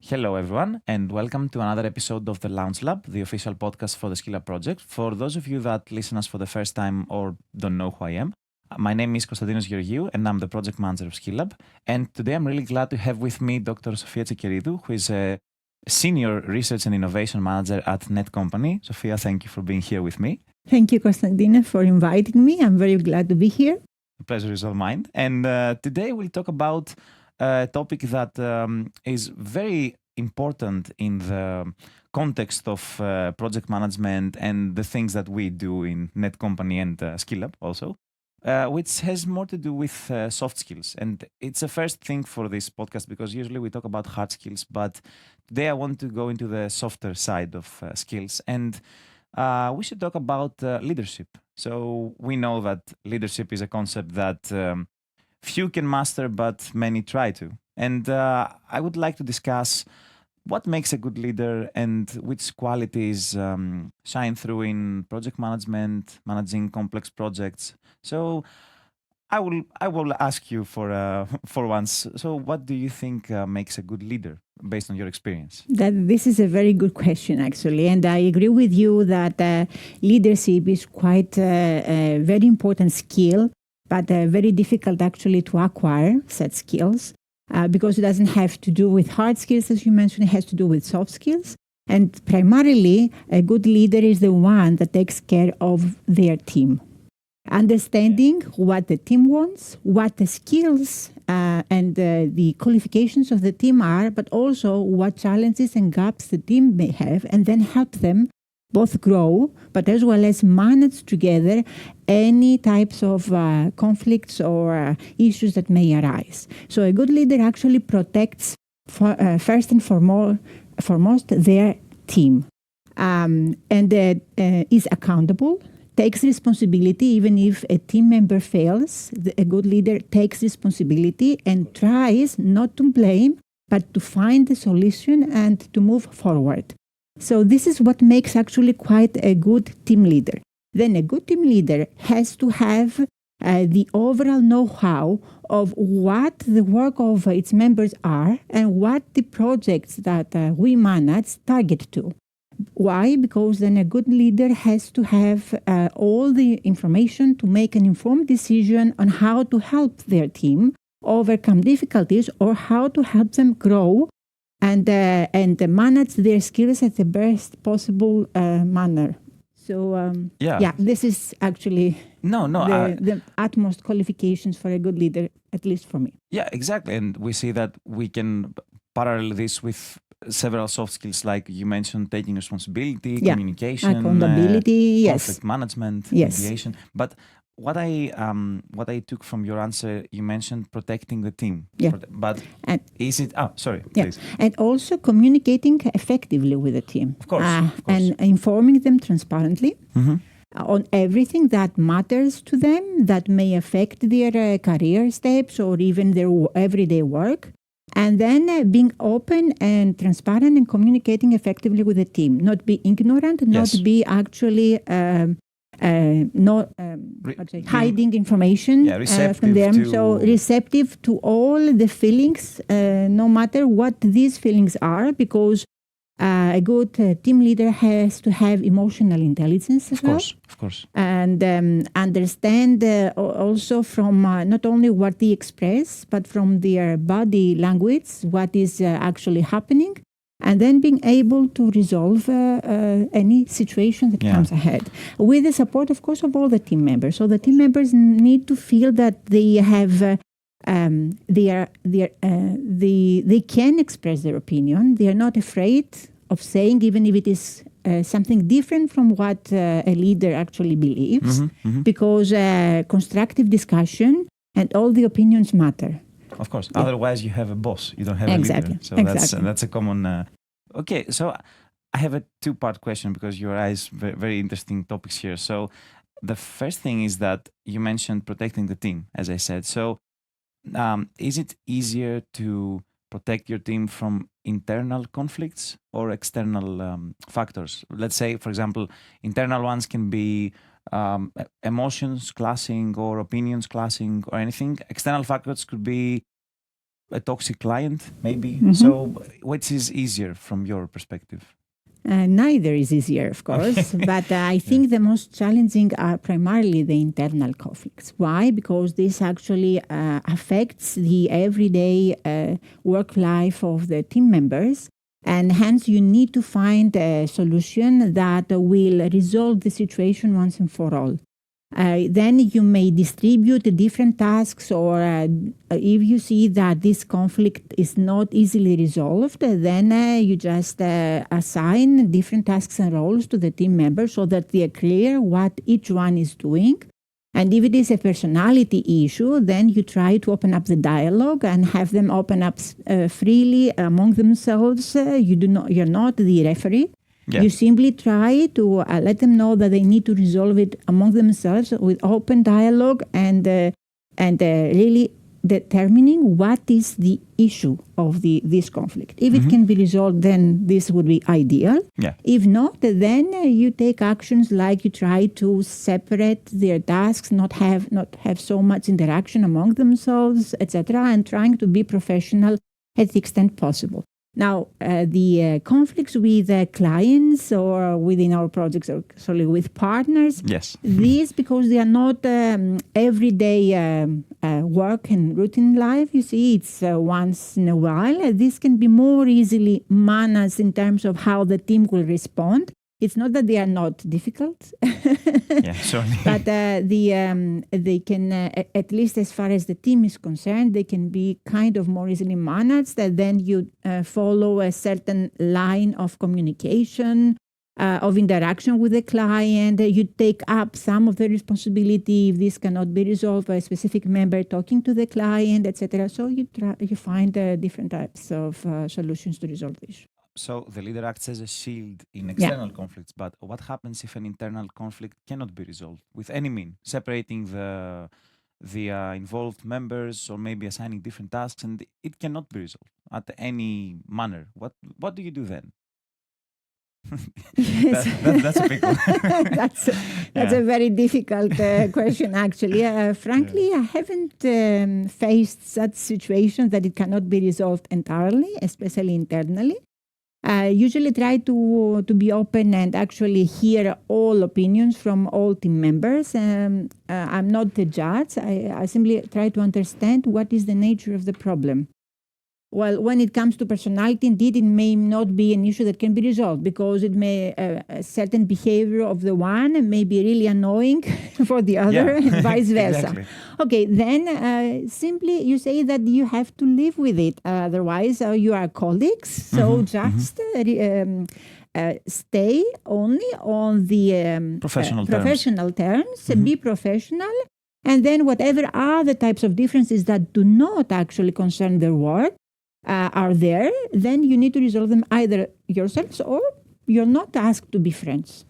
Hello, everyone, and welcome to another episode of the Launch Lab, the official podcast for the Skill Up project. For those of you that listen us for the first time or don't know who I am, my name is Konstantinos Georgiou, and I'm the project manager of Skill Up. And today I'm really glad to have with me Dr. Sofia Tsekeridou, who is a senior research and innovation manager at Netcompany. Sofia, thank you for being here with me. Thank you, Konstantinos, for inviting me. I'm very glad to be here. The pleasure is all mine. And today we'll talk about a topic that is very important in the context of project management and the things that we do in Netcompany and SkillUp also, which has more to do with soft skills. And it's a first thing for this podcast because usually we talk about hard skills, but today I want to go into the softer side of skills. And we should talk about leadership. So we know that leadership is a concept that few can master, but many try to. And I would like to discuss what makes a good leader and which qualities shine through in project management, managing complex projects. So I will ask you for once. So what do you think makes a good leader based on your experience? This is a very good question, actually. And I agree with you that leadership is quite a very important skill, but very difficult actually to acquire such skills because it doesn't have to do with hard skills, as you mentioned, it has to do with soft skills. And primarily, a good leader is the one that takes care of their team. Understanding what the team wants, what the skills and the qualifications of the team are, but also what challenges and gaps the team may have, and then help them both grow, but as well as manage together any types of conflicts or issues that may arise. So a good leader actually protects first and foremost their team and is accountable, takes responsibility even if a team member fails. A good leader takes responsibility and tries not to blame, but to find the solution and to move forward. So this is what makes actually quite a good team leader. Then a good team leader has to have the overall know-how of what the work of its members are and what the projects that we manage target to. Why? Because then a good leader has to have all the information to make an informed decision on how to help their team overcome difficulties or how to help them grow and manage their skills at the best possible manner. So, this is actually the utmost qualifications for a good leader, at least for me. Yeah, exactly. And we see that we can parallel this with several soft skills, like you mentioned, taking responsibility, communication, accountability, conflict management, mediation. But what I took from your answer, you mentioned protecting the team. Yeah. But is it? Sorry, yeah. Please. And also communicating effectively with the team. Of course. And informing them transparently. On everything that matters to them, that may affect their career steps or even their everyday work. And then being open and transparent and communicating effectively with the team. Not be ignorant, not be actually hiding information from them. So receptive to all the feelings, no matter what these feelings are, because a good team leader has to have emotional intelligence as well. Of course. And understand also from not only what they express, but from their body language, what is actually happening, and then being able to resolve any situation that comes ahead. With the support, of course, of all the team members. So the team members need to feel that they have they can express their opinion. They are not afraid of saying, even if it is something different from what a leader actually believes, because constructive discussion and all the opinions matter. Of course. Yeah. Otherwise, you have a boss. You don't have a leader. So that's a common... Okay, so I have a two-part question because you raise very, very interesting topics here. So the first thing is that you mentioned protecting the team, as I said. So is it easier to protect your team from internal conflicts or external factors? Let's say, for example, internal ones can be emotions clashing or opinions clashing or anything. External factors could be a toxic client, maybe. So which is easier from your perspective? Neither is easier, of course, but I think the most challenging are primarily the internal conflicts. Why? Because this actually affects the everyday work life of the team members, and hence you need to find a solution that will resolve the situation once and for all. Then you may distribute different tasks, or if you see that this conflict is not easily resolved, then you just assign different tasks and roles to the team members so that they are clear what each one is doing. And if it is a personality issue, then you try to open up the dialogue and have them open up freely among themselves. You're not the referee. Yeah. You simply try to let them know that they need to resolve it among themselves with open dialogue and really determining what is the issue of this conflict. If it can be resolved, then this would be ideal. Yeah. If not, then you take actions like you try to separate their tasks, not have so much interaction among themselves, etc., and trying to be professional at the extent possible. Now, the conflicts with clients or within our projects, or sorry, with partners, Yes. these, because they are not everyday work and routine life, you see, it's once in a while. This can be more easily managed in terms of how the team will respond. It's not that they are not difficult, Yeah, certainly. but they can, at least as far as the team is concerned, they can be kind of more easily managed. Then you follow a certain line of communication, of interaction with the client. You take up some of the responsibility if this cannot be resolved by a specific member talking to the client, etc. So you find different types of solutions to resolve the issue. So the leader acts as a shield in external conflicts, but what happens if an internal conflict cannot be resolved with any means, separating the involved members or maybe assigning different tasks, and it cannot be resolved at any manner? What do you do then? That's a big one. That's a very difficult question, actually. Frankly, I haven't faced such situations that it cannot be resolved entirely, especially internally. I usually try to be open and actually hear all opinions from all team members. I'm not the judge. I simply try to understand what is the nature of the problem. Well, when it comes to personality, indeed, it may not be an issue that can be resolved, because it may a certain behavior of the one may be really annoying for the other, and vice versa. Exactly. Okay, then simply you say that you have to live with it. Otherwise, you are colleagues. So just stay only on the professional terms. Be professional. And then whatever other types of differences that do not actually concern their work are there, then you need to resolve them either yourselves, or you're not asked to be friends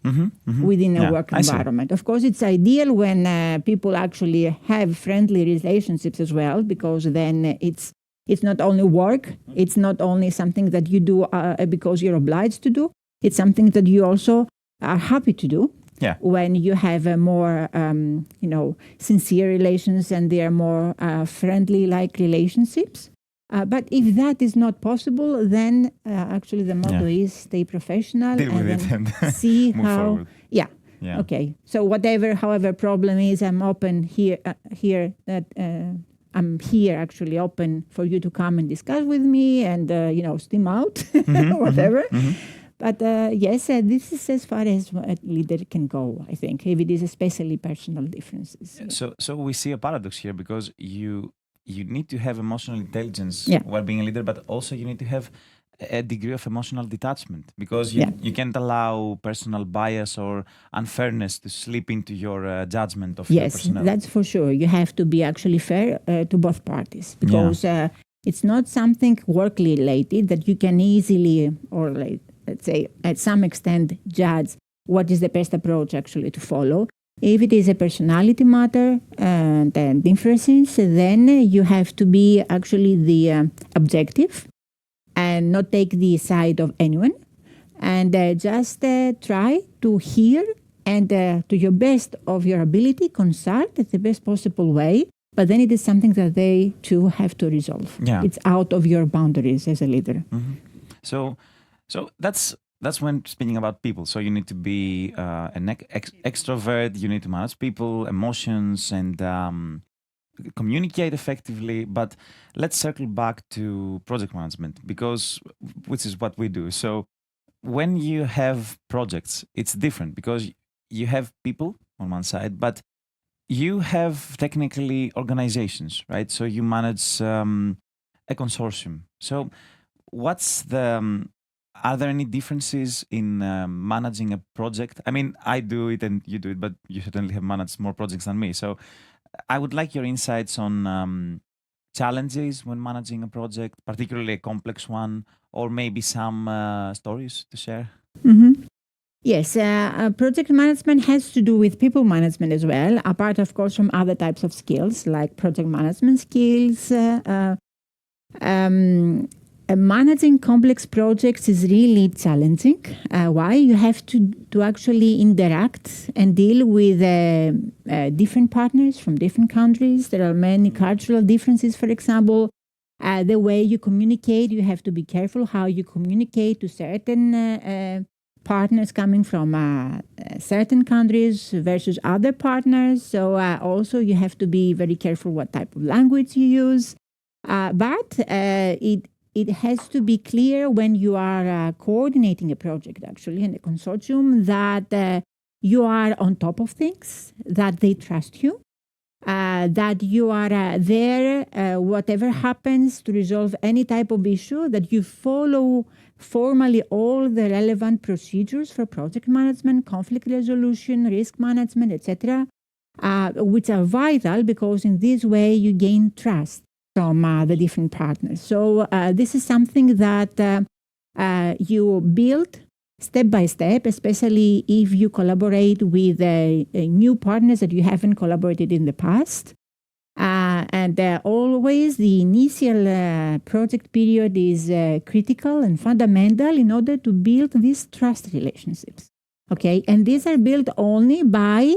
within a work environment. Of course, it's ideal when people actually have friendly relationships as well, because then it's not only work, it's not only something that you do because you're obliged to do, it's something that you also are happy to do. Yeah. When you have a more, sincere relations, and they are more friendly-like relationships. But if that is not possible, then actually the motto is stay professional. Deal with it and see move how. forward. Yeah. Yeah. Okay. So however problem is, I'm open here. I'm here actually open for you to come and discuss with me, and steam out, whatever. But yes, this is as far as a leader can go, I think, if it is especially personal differences. So we see a paradox here, because you need to have emotional intelligence while being a leader, but also you need to have a degree of emotional detachment, because you can't allow personal bias or unfairness to slip into your judgment of your personality. Yes, that's for sure. You have to be actually fair to both parties, because it's not something work-related that you can easily, or let's say at some extent, judge what is the best approach actually to follow. If it is a personality matter and differences, then you have to be actually the objective and not take the side of anyone, and just try to hear and to your best of your ability consult in the best possible way but then it is something that they too have to resolve. Yeah. It's out of your boundaries as a leader. Mm-hmm. So that's when speaking about people. So you need to be an extrovert. You need to manage people, emotions, and communicate effectively. But let's circle back to project management, because which is what we do. So when you have projects, it's different because you have people on one side, but you have technically organizations, right? So you manage a consortium. So what's the are there any differences in managing a project? I mean, I do it and you do it, but you certainly have managed more projects than me. So I would like your insights on challenges when managing a project, particularly a complex one, or maybe some stories to share. Mm-hmm. Yes, project management has to do with people management as well, apart, of course, from other types of skills like project management skills. Managing complex projects is really challenging. Why? You have to actually interact and deal with different partners from different countries. There are many cultural differences, for example. The way you communicate, you have to be careful how you communicate to certain partners coming from certain countries versus other partners. So also you have to be very careful what type of language you use. But it has to be clear when you are coordinating a project, actually, in a consortium, that you are on top of things, that they trust you, that you are there, whatever happens, to resolve any type of issue, that you follow formally all the relevant procedures for project management, conflict resolution, risk management, etc., which are vital because in this way you gain trust from the different partners. So this is something that you build step by step, especially if you collaborate with new partners that you haven't collaborated in the past. And always the initial project period is critical and fundamental in order to build these trust relationships. Okay, and these are built only by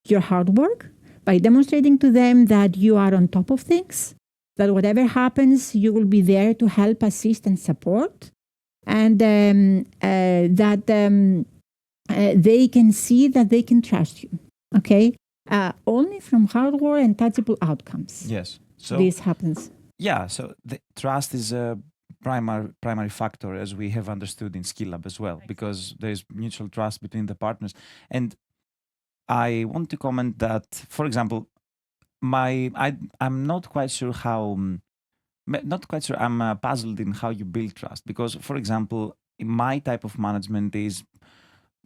your hard work, by demonstrating to them that you are on top of things, that whatever happens, you will be there to help, assist, and support, and that they can see that they can trust you. Okay, only from hard work and tangible outcomes. Yes, so this happens. Yeah, so the trust is a primary factor, as we have understood in Skill Lab as well, because there is mutual trust between the partners. And I want to comment that, for example, I'm not quite sure how. Not quite sure. I'm puzzled in how you build trust because, for example, my type of management is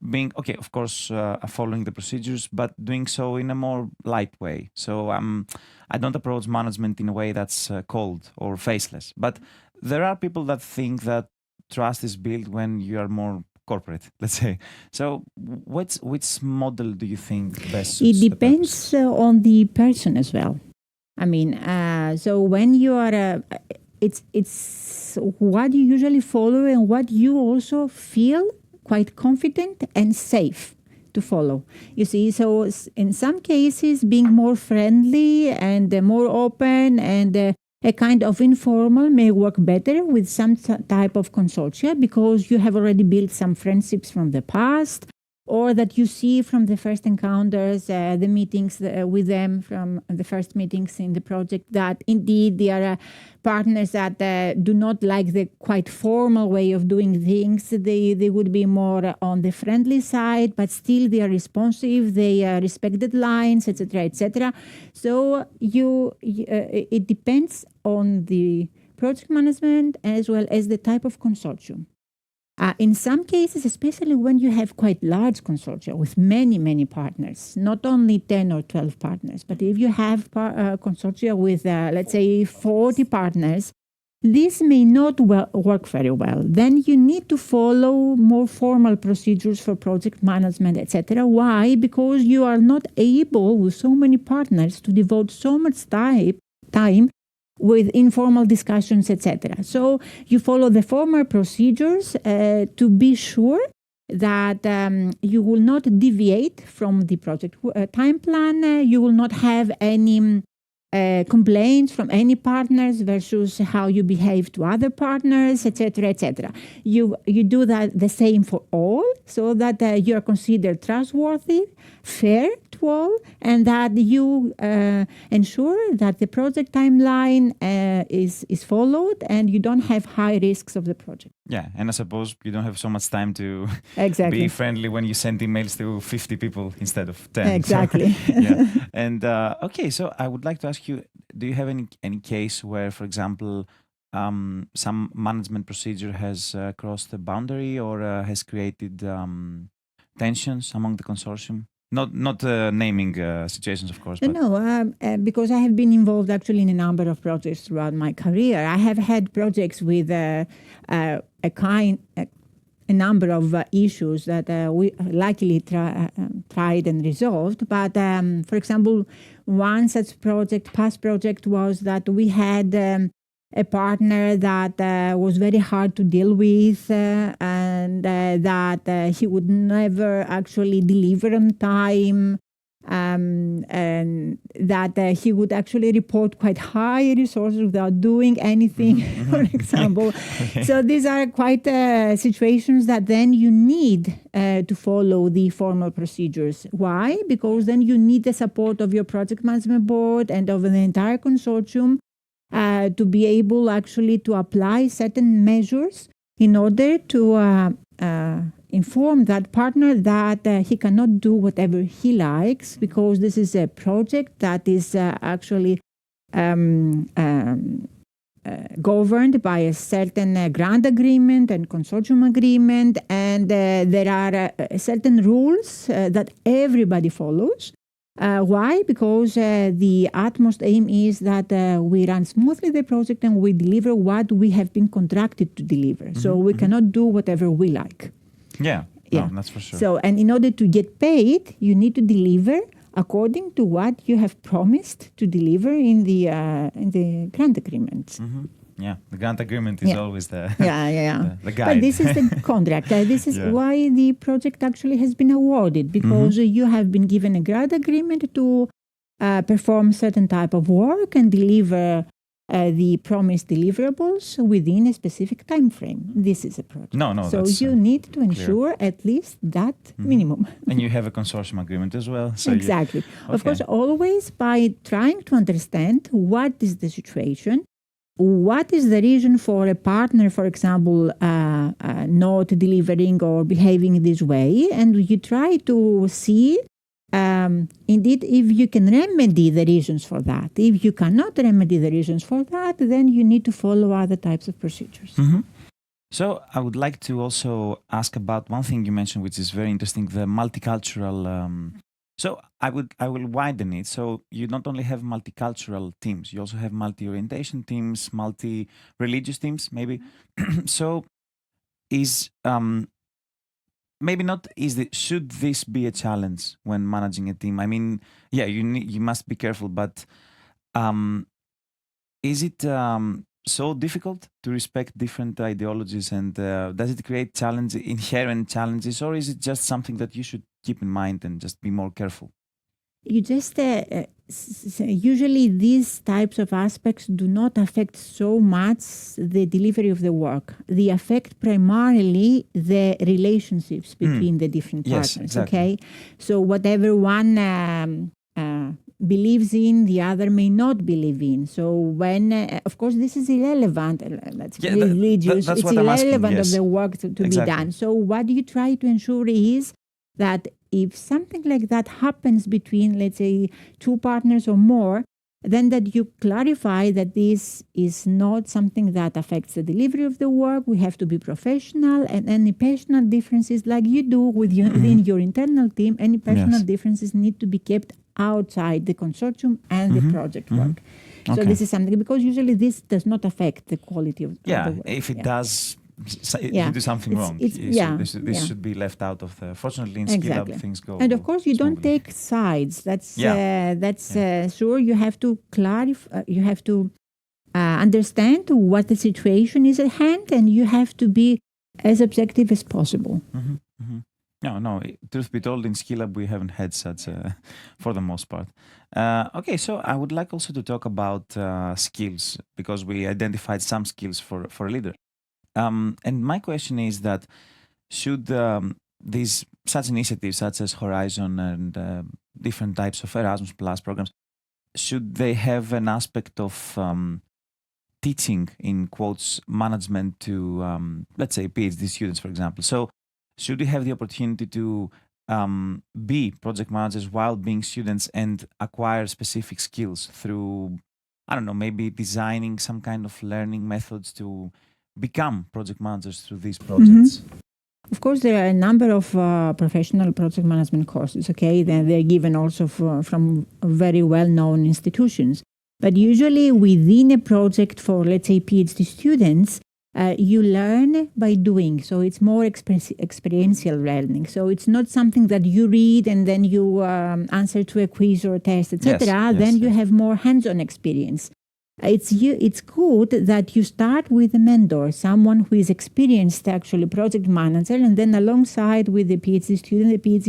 being okay, of course, following the procedures, but doing so in a more light way. So I don't approach management in a way that's cold or faceless. But there are people that think that trust is built when you are more corporate, let's say. So which model do you think best suits It depends on the person as well. I mean, so when you are, it's what you usually follow and what you also feel quite confident and safe to follow. You see, so in some cases, being more friendly and more open and a kind of informal may work better with some type of consortia because you have already built some friendships from the past, or that you see from the first encounters, the meetings with them from the first meetings in the project, that indeed they are partners that do not like the quite formal way of doing things. They would be more on the friendly side, but still they are responsive, they respect deadlines, etc., etc. So it depends on the project management as well as the type of consortium. In some cases, especially when you have quite large consortia with many, many partners, not only 10 or 12 partners, but if you have consortia with, let's say, 40 partners, this may not work very well. Then you need to follow more formal procedures for project management, etc. Why? Because you are not able, with so many partners, to devote so much time with informal discussions, etc. So you follow the formal procedures to be sure that you will not deviate from the project time plan. You will not have any complaints from any partners versus how you behave to other partners, etc., etc. You do that the same for all, so that you are considered trustworthy, fair to all, and that you ensure that the project timeline is followed and you don't have high risks of the project. Yeah, and I suppose you don't have so much time to Exactly. be friendly when you send emails to 50 people instead of 10. Exactly. So, yeah. And okay, so I would like to ask you, do you have any case where, for example, some management procedure has crossed the boundary or has created tensions among the consortium? Not naming situations, of course. But No, because I have been involved actually in a number of projects throughout my career. I have had projects with a number of issues that we luckily tried and resolved. But for example, one such past project was that we had a partner that was very hard to deal with and that he would never actually deliver on time, and that he would actually report quite high resources without doing anything, for example. Okay. So these are quite situations that then you need to follow the formal procedures. Why? Because then you need the support of your project management board and of the entire consortium to be able actually to apply certain measures in order to inform that partner that he cannot do whatever he likes, because this is a project that is actually governed by a certain grant agreement and consortium agreement, and there are certain rules that everybody follows. Why? Because the utmost aim is that we run smoothly the project and we deliver what we have been contracted to deliver. So we cannot do whatever we like. Yeah, Yeah. No, that's for sure. So, and in order to get paid, you need to deliver according to what you have promised to deliver in the grant agreement. Yeah, the grant agreement is always the the guide. But this is the contract. This is why the project actually has been awarded, because you have been given a grant agreement to perform certain type of work and deliver the promised deliverables within a specific time frame. This is a project. No, so that's you need to ensure at least that minimum. And you have a consortium agreement as well. So Exactly. Of course, always by trying to understand what is the situation, what is the reason for a partner, for example, not delivering or behaving this way, and you try to see indeed if you can remedy the reasons for that. If you cannot remedy the reasons for that, then you need to follow other types of procedures. So I would like to also ask about one thing you mentioned, which is very interesting, the multicultural. So I will widen it. So you not only have multicultural teams, you also have multi-orientation teams, multi-religious teams, maybe. So is maybe not should this be a challenge when managing a team? I mean, yeah, you must be careful, but is it so difficult to respect different ideologies, and does it create inherent challenges, or is it just something that you should keep in mind and just be more careful? You just usually these types of aspects do not affect so much the delivery of the work. They affect primarily the relationships between the different partners. Exactly. Okay, so whatever one believes in, the other may not believe in. So when, of course, this is irrelevant. Religious. That's it's what I'm asking, irrelevant yes. of the work to be done. So what you try to ensure is that if something like that happens between, let's say, two partners or more, then that you clarify that this is not something that affects the delivery of the work. We have to be professional, and any personal differences, like you do within your internal team, any personal differences need to be kept outside the consortium and the project work. So this is something, because usually this does not affect the quality of the work. If it does, if you do something wrong, this should be left out of the. Fortunately, in scale up, things go. And of course, you don't smoothly. take sides. That's sure. You have to clarify. You have to understand what the situation is at hand, and you have to be as objective as possible. No. Truth be told, in Skillab we haven't had such, for the most part. Okay, so I would like also to talk about skills because we identified some skills for a leader. And my question is that should these such initiatives such as Horizon and different types of Erasmus Plus programs, should they have an aspect of teaching, in quotes, management to, let's say, PhD students, for example? So should we have the opportunity to be project managers while being students and acquire specific skills through, I don't know, maybe designing some kind of learning methods to become project managers through these projects? Of course, there are a number of professional project management courses, okay? They're given also from very well-known institutions. But usually within a project for, let's say, PhD students, you learn by doing. So it's more experiential learning. So it's not something that you read and then you answer to a quiz or a test, etc. Then you have more hands-on experience. It's good that you start with a mentor, someone who is experienced actually project manager, and then alongside with the PhD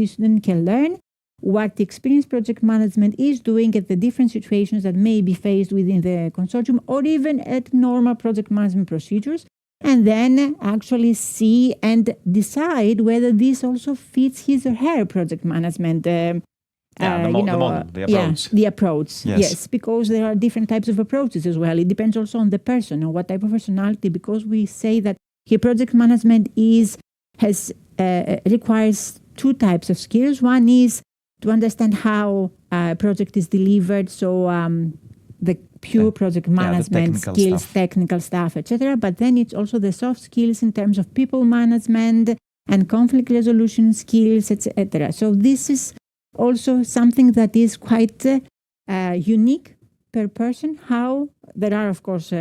student can learn what the experienced project management is doing at the different situations that may be faced within the consortium or even at normal project management procedures, and then actually see and decide whether this also fits his or her project management the approach. Yes, because there are different types of approaches as well. It depends also on the person and what type of personality, because we say that here project management requires two types of skills. One is to understand how a project is delivered, so the pure project management skills, technical stuff, etc. But then it's also the soft skills in terms of people management and conflict resolution skills, etc. So this is also something that is quite unique per person. How there are, of course,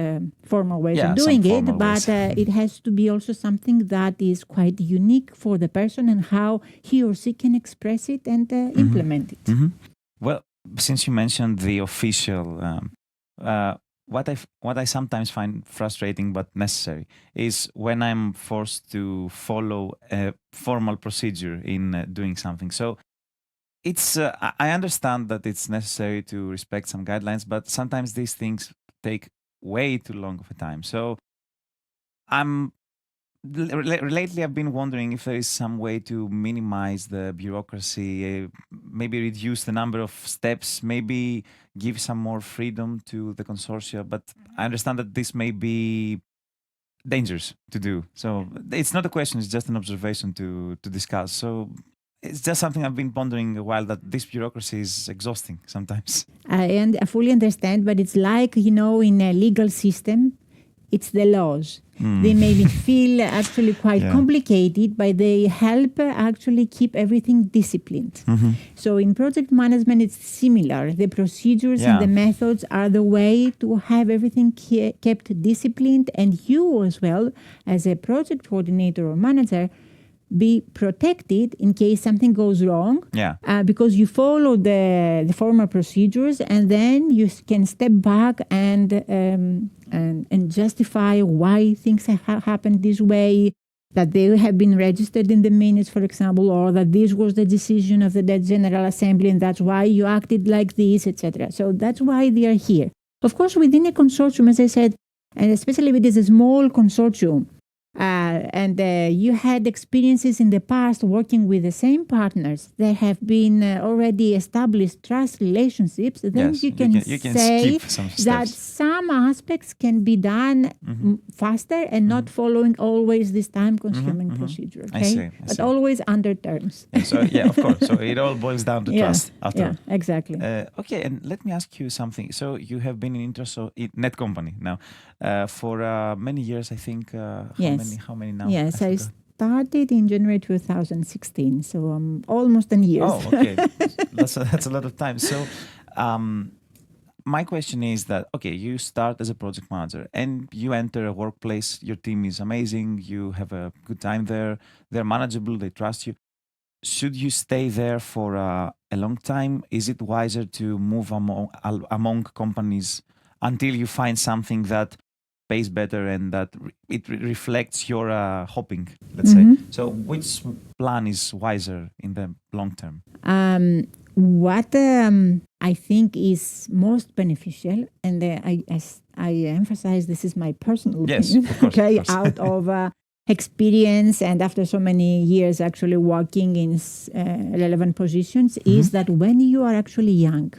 formal ways of doing it, but it has to be also something that is quite unique for the person and how he or she can express it and implement it. Well, since you mentioned the official, what I sometimes find frustrating but necessary is when I'm forced to follow a formal procedure in doing something. So it's I understand that it's necessary to respect some guidelines, but sometimes these things take way too long of a time. So lately I've been wondering if there is some way to minimize the bureaucracy, maybe reduce the number of steps, maybe give some more freedom to the consortia. But I understand that this may be dangerous to do. So it's not a question, it's just an observation to discuss. So it's just something I've been pondering a while, that this bureaucracy is exhausting sometimes. And I fully understand, but it's like, in a legal system, it's the laws. They may feel actually quite complicated, but they help actually keep everything disciplined. So in project management, it's similar. The procedures and the methods are the way to have everything kept disciplined, and you as well, as a project coordinator or manager, be protected in case something goes wrong, because you follow the formal procedures, and then you can step back and justify why things have happened this way, that they have been registered in the minutes, for example, or that this was the decision of the General Assembly and that's why you acted like this, etc. So that's why they are here. Of course, within a consortium, as I said, and especially if it is a small consortium, and you had experiences in the past working with the same partners, there have been already established trust relationships, then you can say that some aspects can be done faster and not following always this time-consuming procedure. Okay? I see. But always under terms. So, of course. So it all boils down to trust after all. Exactly. Okay, and let me ask you something. So you have been in Netcompany now for many years, I think. How many now? Yes, I started in January 2016, so almost a year. Oh, okay. That's a lot of time. So my question is that, okay, you start as a project manager and you enter a workplace, your team is amazing, you have a good time there, they're manageable, they trust you. Should you stay there for a long time? Is it wiser to move among companies until you find something that pays better and that it reflects your hoping, let's say. So which plan is wiser in the long term? What I think is most beneficial, and I emphasize this is my personal opinion, of course, okay, of course. out of experience and after so many years actually working in relevant positions, is that when you are actually young,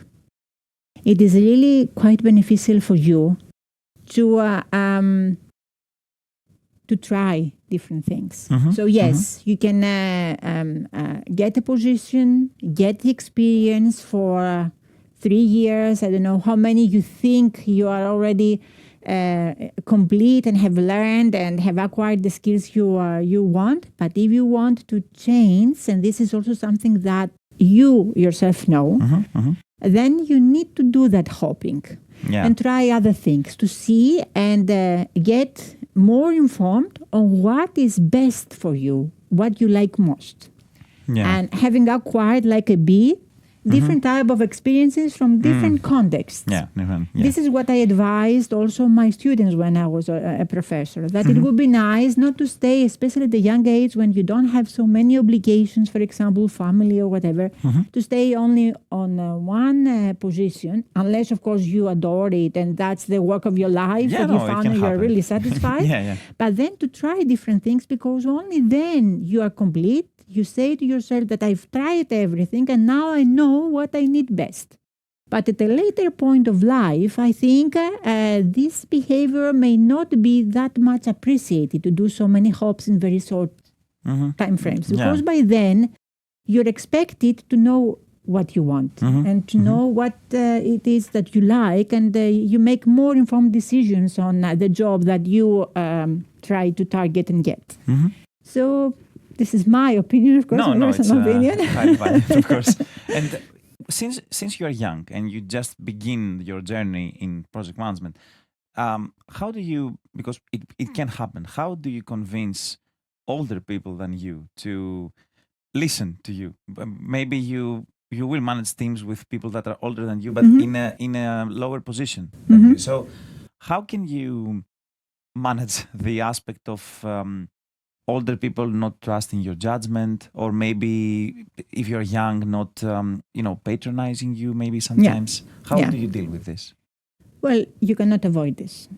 it is really quite beneficial for you to try different things. So yes, you can get a position, get the experience for 3 years. I don't know how many you think you are already complete and have learned and have acquired the skills you want. But if you want to change, and this is also something that you yourself know, then you need to do that hopping and try other things to see and get more informed on what is best for you, what you like most. And having acquired like a bee, different type of experiences from different contexts. This is what I advised also my students when I was a professor, that it would be nice not to stay, especially at the young age when you don't have so many obligations, for example, family or whatever, to stay only on one position, unless of course you adore it and that's the work of your life and you found you are really satisfied. But then to try different things, because only then you are complete. You say to yourself that I've tried everything and now I know what I need best. But at a later point of life, I think this behavior may not be that much appreciated, to do so many hops in very short time frames. Because by then, you're expected to know what you want and to know what it is that you like, and you make more informed decisions on the job that you try to target and get. So this is my opinion, of course, my personal opinion. Fine, of course. And since you are young and you just begin your journey in project management, how do you, because it can happen, how do you convince older people than you to listen to you? Maybe you will manage teams with people that are older than you, but in a lower position than you. So how can you manage the aspect of older people not trusting your judgment, or maybe if you're young, not patronizing you maybe sometimes? How do you deal with this? Well, you cannot avoid this.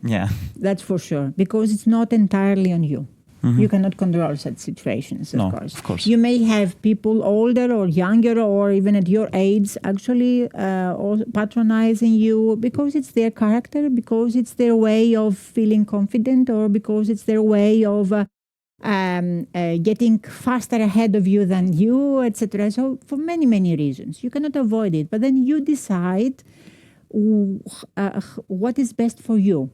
That's for sure, because it's not entirely on you. You cannot control such situations, of course. You may have people older or younger or even at your age actually patronizing you because it's their character, because it's their way of feeling confident, or because it's their way of getting faster ahead of you than you, etc. So for many, many reasons, you cannot avoid it. But then you decide what is best for you.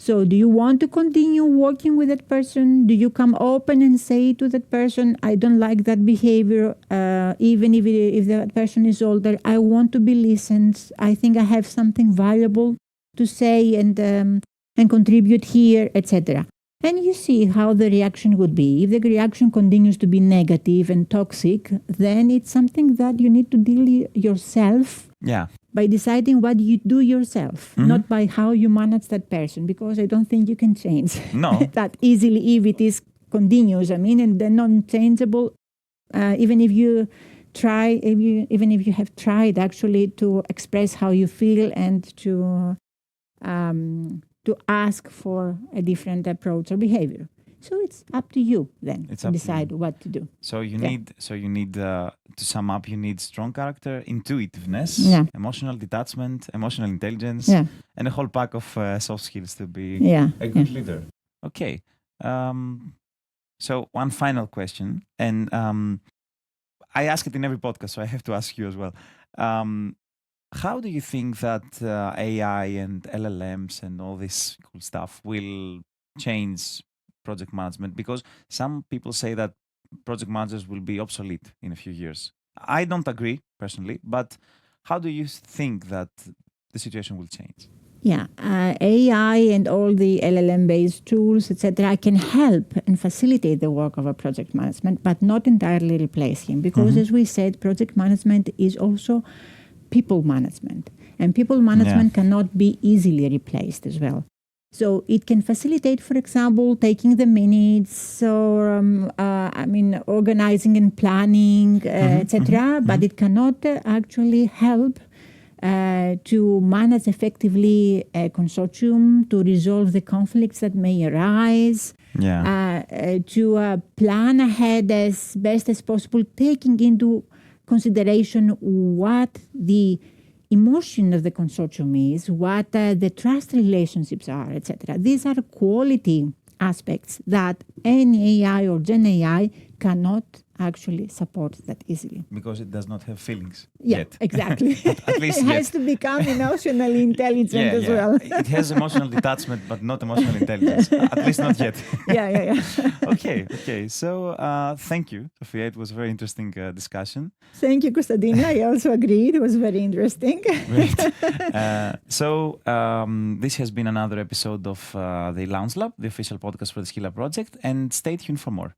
So do you want to continue working with that person? Do you come open and say to that person, I don't like that behavior, even if that person is older, I want to be listened. I think I have something valuable to say and contribute here, etc. And you see how the reaction would be. If the reaction continues to be negative and toxic, then it's something that you need to deal yourself by deciding what you do yourself, not by how you manage that person, because I don't think you can change that easily if it is continuous. I mean, and then non-changeable, even if you try, even if you have tried actually to express how you feel and to ask for a different approach or behavior. So it's up to you then to decide what to do. So you need to sum up, you need strong character, intuitiveness, emotional detachment, emotional intelligence, and a whole pack of soft skills to be a good leader. Okay. So one final question, and I ask it in every podcast, so I have to ask you as well. How do you think that AI and LLMs and all this cool stuff will change project management? Because some people say that project managers will be obsolete in a few years. I don't agree personally, but how do you think that the situation will change? AI and all the LLM-based tools, etc., can help and facilitate the work of a project management, but not entirely replace him. Because as we said, project management is also people management, and people management cannot be easily replaced as well. So it can facilitate, for example, taking the minutes or, organizing and planning, etc. But it cannot actually help to manage effectively a consortium, to resolve the conflicts that may arise, to plan ahead as best as possible, taking into consideration what the emotion of the consortium is, what the trust relationships are, etc. These are quality aspects that any AI or Gen AI cannot actually support that easily. Because it does not have feelings yet. Exactly. At least it has to become emotionally intelligent as well. It has emotional detachment, but not emotional intelligence. At least not yet. Okay. So thank you, Sofia. It was a very interesting discussion. Thank you, Kostadina. I also agreed. It was very interesting. Great. So this has been another episode of the Launch Lab, the official podcast for the Skilla project, and stay tuned for more.